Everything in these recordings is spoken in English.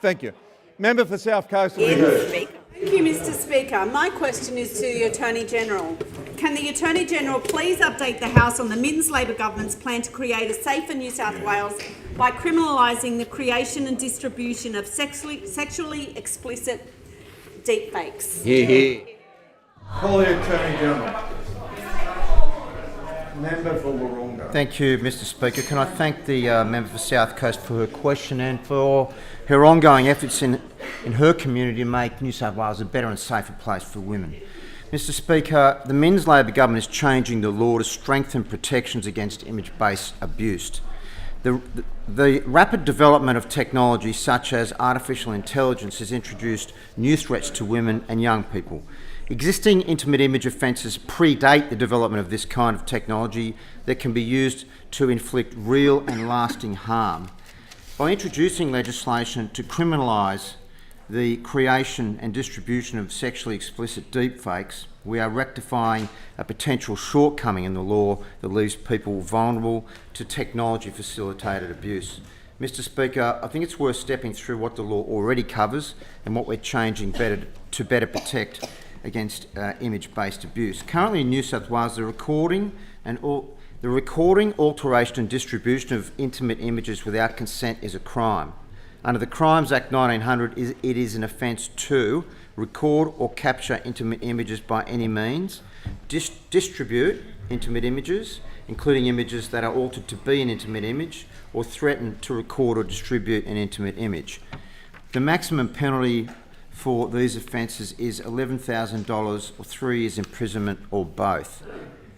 Thank you. Member for South Coast. Thank you, Mr Speaker. My question is to the Attorney General. Can the Attorney General please update the House on the Minns Labor government's plan to create a safer New South Wales by criminalising the creation and distribution of sexually explicit deepfakes? Call the Attorney General. Member for Wahroonga. Thank you, Mr Speaker. Can I thank the member for South Coast for her question and for her ongoing efforts in her community to make New South Wales a better and safer place for women. Mr Speaker, the Minns Labor government is changing the law to strengthen protections against image-based abuse. The rapid development of technology such as artificial intelligence has introduced new threats to women and young people. Existing intimate image offences predate the development of this kind of technology that can be used to inflict real and lasting harm. By introducing legislation to criminalise the creation and distribution of sexually explicit deepfakes, we are rectifying a potential shortcoming in the law that leaves people vulnerable to technology-facilitated abuse. Mr Speaker, I think it's worth stepping through what the law already covers and what we're changing to better protect against image-based abuse. Currently in New South Wales, the recording, alteration and distribution of intimate images without consent is a crime. Under the Crimes Act 1900, it is an offence to record or capture intimate images by any means, distribute intimate images, including images that are altered to be an intimate image, or threaten to record or distribute an intimate image. The maximum penalty for these offences is $11,000 or 3 years imprisonment or both.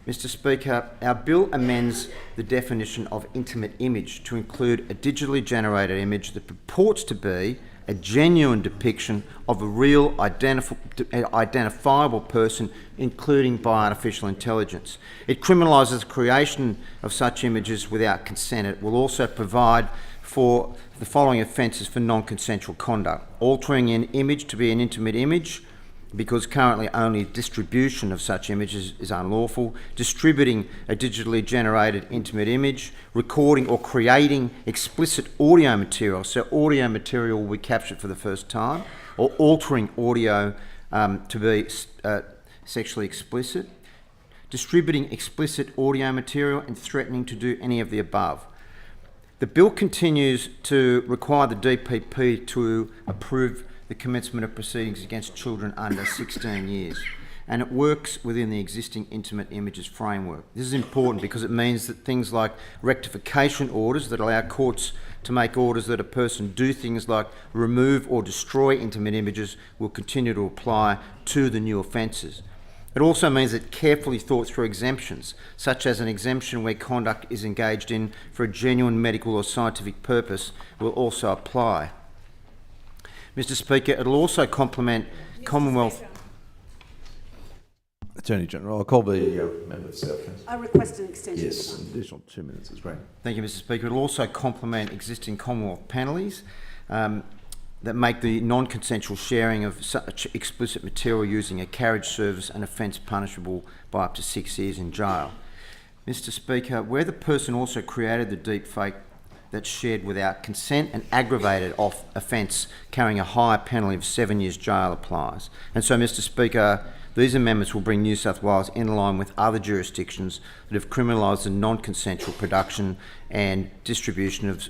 Mr Speaker, our bill amends the definition of intimate image to include a digitally generated image that purports to be a genuine depiction of a real identifiable person, including by artificial intelligence. It criminalises the creation of such images without consent. It will also provide for the following offences for non-consensual conduct: altering an image to be an intimate image, because currently only distribution of such images is unlawful, distributing a digitally generated intimate image, recording or creating explicit audio material, so audio material will be captured for the first time, or altering audio to be sexually explicit, distributing explicit audio material and threatening to do any of the above. The bill continues to require the DPP to approve the commencement of proceedings against children under 16 years, and it works within the existing intimate images framework. This is important because it means that things like rectification orders that allow courts to make orders that a person do things like remove or destroy intimate images will continue to apply to the new offences. It also means that carefully thought through exemptions, such as an exemption where conduct is engaged in for a genuine medical or scientific purpose, will also apply. Mr Speaker, it will also complement Commonwealth... Attorney General, I'll call the member for South Coast. I request an extension. Yes, an additional 2 minutes is great. Thank you, Mr Speaker. It will also complement existing Commonwealth penalties that make the non-consensual sharing of such explicit material using a carriage service an offence punishable by up to 6 years in jail. Mr Speaker, where the person also created the deepfake that's shared without consent, an aggravated offence carrying a higher penalty of 7 years jail applies. And so, Mr Speaker, these amendments will bring New South Wales in line with other jurisdictions that have criminalised the non-consensual production and distribution of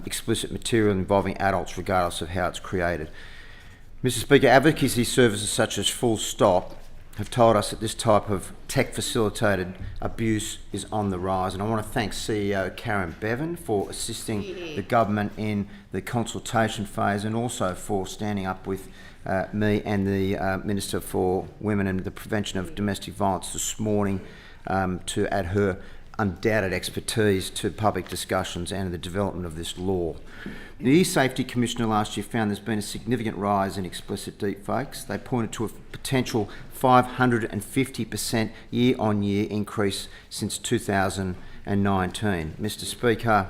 explicit material involving adults, regardless of how it's created. Mr Speaker, advocacy services such as Full Stop have told us that this type of tech-facilitated abuse is on the rise, and I want to thank CEO Karen Bevan for assisting the government in the consultation phase and also for standing up with me and the Minister for Women and the Prevention of Domestic Violence this morning to add her undoubted expertise to public discussions and the development of this law. The E-Safety Commissioner last year found there's been a significant rise in explicit deepfakes. They pointed to a potential 550% year-on-year increase since 2019. Mr Speaker,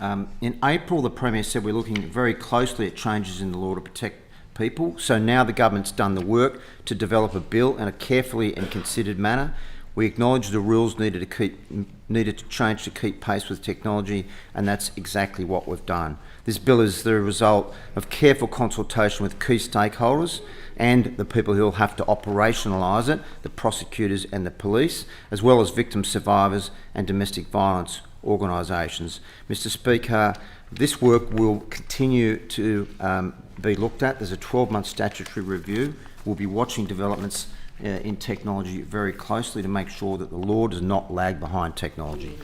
in April, the Premier said we're looking very closely at changes in the law to protect people. So now the government's done the work to develop a bill in a carefully and considered manner. We acknowledge the rules needed to change to keep pace with technology, and that's exactly what we've done. This bill is the result of careful consultation with key stakeholders and the people who will have to operationalise it, the prosecutors and the police, as well as victim survivors and domestic violence organisations. Mr Speaker, this work will continue to be looked at. There's a 12-month statutory review. We'll be watching developments in technology very closely to make sure that the law does not lag behind technology.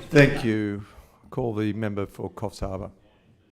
Thank you. Call the member for Coffs Harbour.